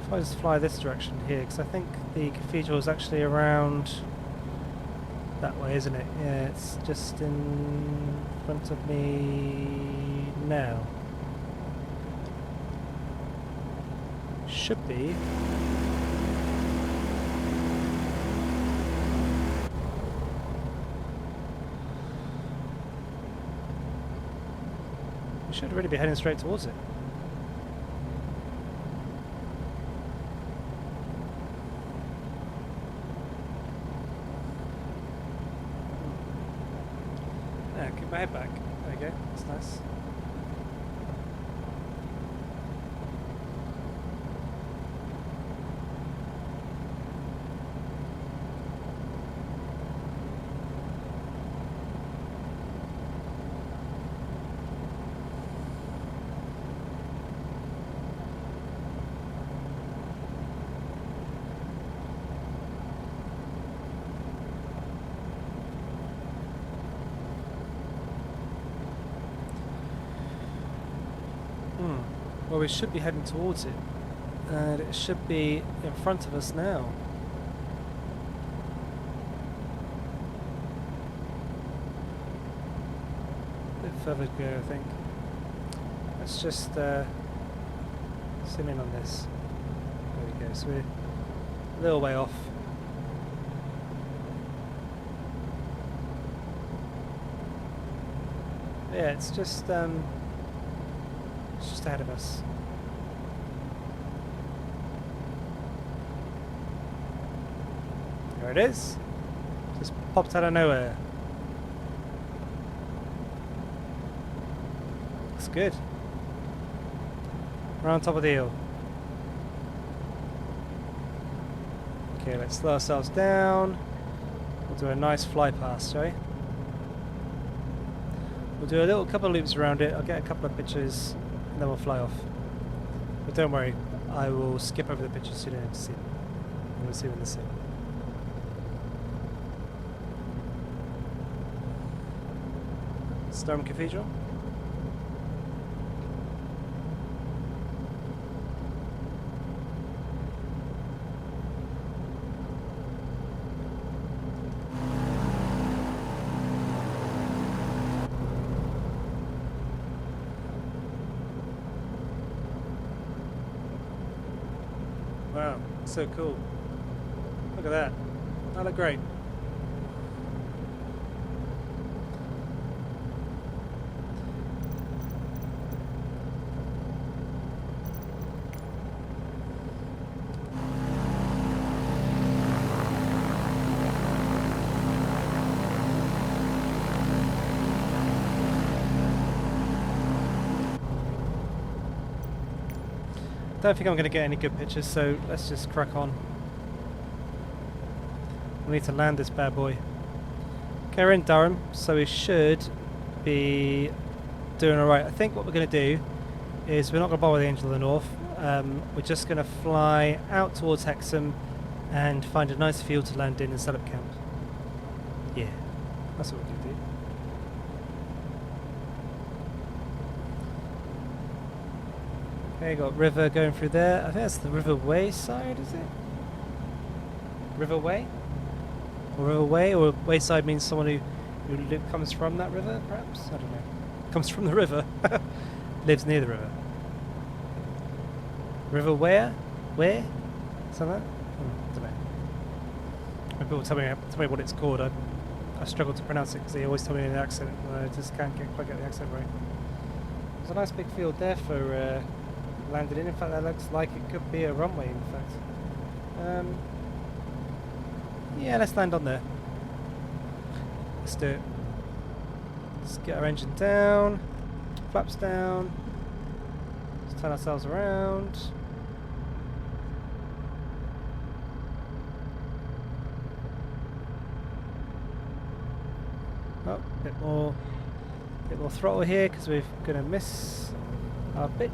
Speaker 1: If I just fly this direction here, because I think the cathedral is actually around that way, isn't it? Yeah, it's just in front of me now. Should be. We should really be heading straight towards it. Yeah, keep my head back. There you go. That's nice. Well, we should be heading towards it, and it should be in front of us now. A bit further to go, I think. Let's just zoom in on this. There we go. So we're a little way off. Yeah, it's just ahead of us. There it is. Just popped out of nowhere. Looks good. We're on top of the hill. Okay, let's slow ourselves down. We'll do a nice fly past, shall we? We'll do a couple of loops around it. I'll get a couple of pictures and then we'll fly off. But don't worry, I will skip over the pictures so you don't have to see them. We'll see when they're seen. Durham Cathedral. Wow, so cool. Look at that. That look great. Don't think I'm going to get any good pictures, so let's just crack on. We need to land this bad boy. Okay, we're in Durham, so we should be doing alright. I think what we're going to do is we're not going to bother the Angel of the North. We're just going to fly out towards Hexham and find a nice field to land in and set up camp. Yeah, that's what we're going to do. Okay, got river going through there. I think that's the River Way side, is it? River Way? Or river way, or wayside means someone who comes from that river, perhaps? I don't know. Comes from the river. Lives near the river. River where? Where? Something like that? I don't know. When people tell me what it's called, I struggle to pronounce it because they always tell me in the accent, and I just can't quite get the accent right. There's a nice big field there for landing in. In fact, that looks like it could be a runway, in fact. Yeah, let's land on there. Let's do it. Let's get our engine down, flaps down, let's turn ourselves around. Oh, bit more throttle here because we're going to miss our bit.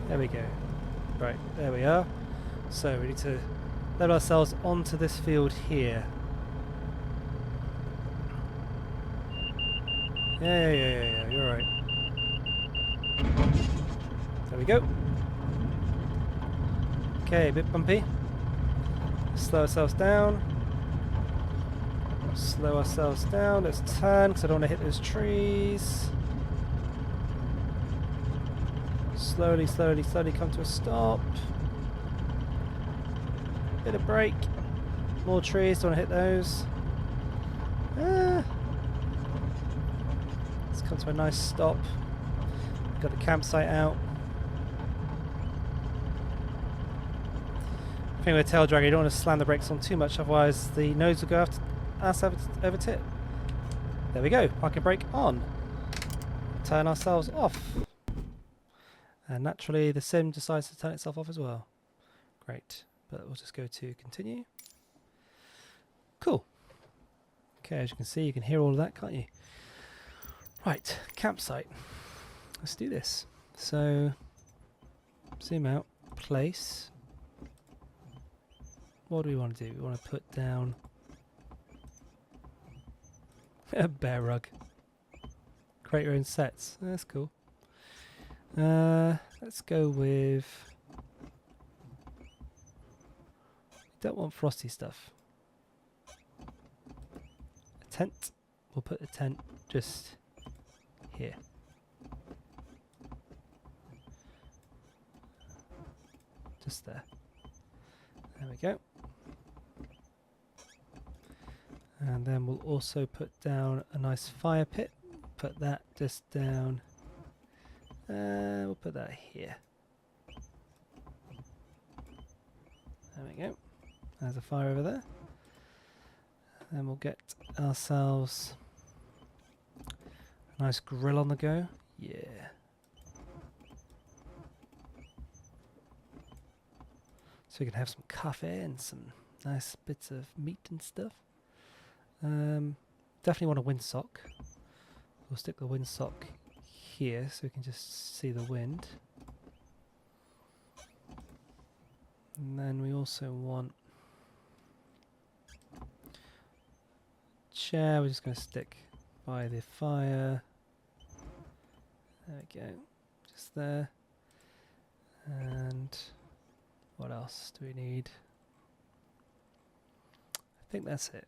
Speaker 1: There we go. Right, there we are. So we need to let ourselves onto this field here. Yeah, you're right. There we go. Okay, a bit bumpy. Slow ourselves down. Slow ourselves down. Let's turn because I don't want to hit those trees. Slowly come to a stop. Bit of brake. More trees, don't want to hit those. Let's come to a nice stop. Got the campsite out. I think with a tail dragger you don't want to slam the brakes on too much, otherwise the nose will go ass over tip. There we go, parking brake on. Turn ourselves off. And naturally the sim decides to turn itself off as well. Great, but we'll just go to continue. Cool. Okay, as you can see, you can hear all of that, can't you? Right, campsite. Let's do this. So, zoom out, place. What do we want to do? We want to put down a bear rug. Create your own sets. That's cool. Let's go with... Don't want frosty stuff. A tent. We'll put the tent just here. Just there. There we go. And then we'll also put down a nice fire pit. Put that just down. We'll put that here. There we go. There's a fire over there. Then we'll get ourselves a nice grill on the go. Yeah. So we can have some coffee and some nice bits of meat and stuff. Definitely want a windsock. We'll stick the windsock here so we can just see the wind. And then we also want chair. We're just going to stick by the fire. There we go. Just there. And what else do we need? I think that's it.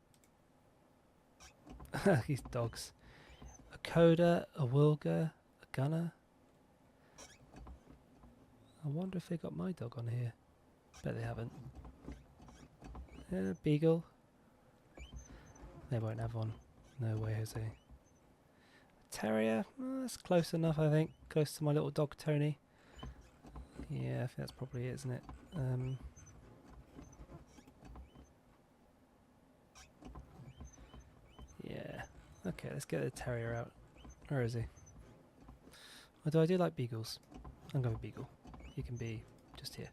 Speaker 1: These dogs. A coda, a wilger, a gunner. I wonder if they got my dog on here. Bet they haven't. Beagle. They won't have one. No way, Jose. Terrier. That's close enough, I think. Close to my little dog, Tony. Yeah, I think that's probably it, isn't it? Yeah. Okay, let's get the terrier out. Where is he? Although I do like beagles. I'm going with beagle. He can be just here.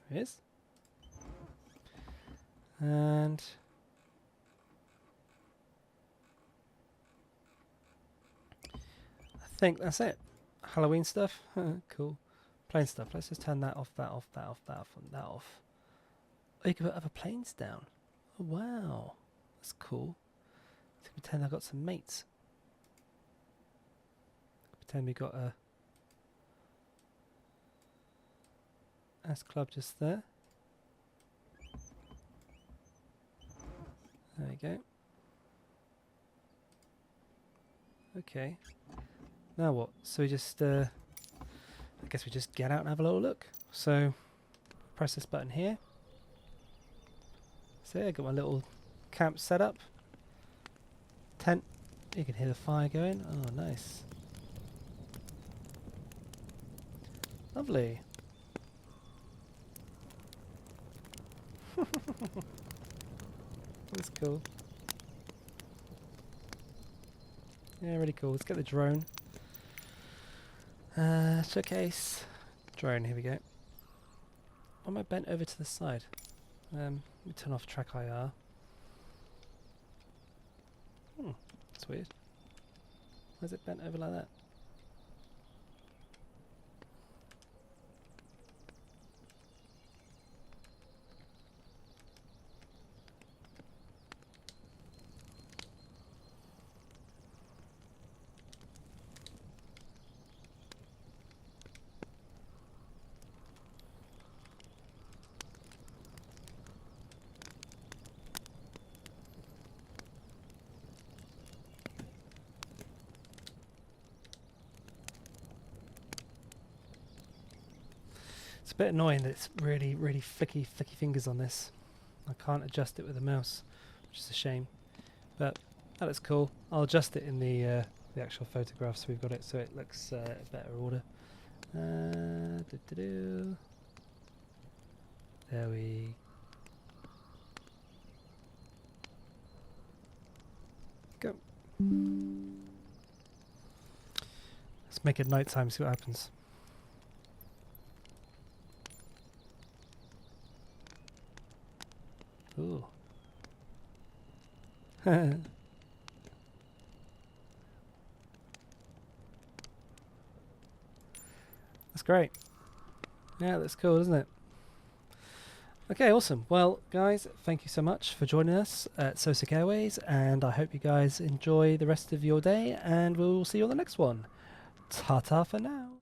Speaker 1: There he is. And I think that's it. Halloween stuff. Cool. Plane stuff. Let's just turn that off, that off, that off, that off, and that off. Oh, you can put other planes down. Oh, wow. That's cool. Let's pretend I've got some mates. Pretend we got a S Club just there. we go. Okay. Now what? So we just, I guess we just get out and have a little look. So, press this button here. So I got my little camp set up. Tent. You can hear the fire going. Oh, nice. Lovely. That's cool. Yeah, really cool. Let's get the drone. Showcase. Drone, here we go. Why am I bent over to the side? Let me turn off track IR. That's weird. Why is it bent over like that? It's a bit annoying that it's really flicky fingers on this. I can't adjust it with the mouse, which is a shame. But that looks cool. I'll adjust it in the actual photograph so we've got it so it looks better order. There we go. Let's make it nighttime, see what happens. Ooh. That's great. Yeah, that's cool, isn't it? Okay, awesome. Well, guys, thank you so much for joining us at So Sick Airways, and I hope you guys enjoy the rest of your day, and we'll see you on the next one. Ta-ta for now.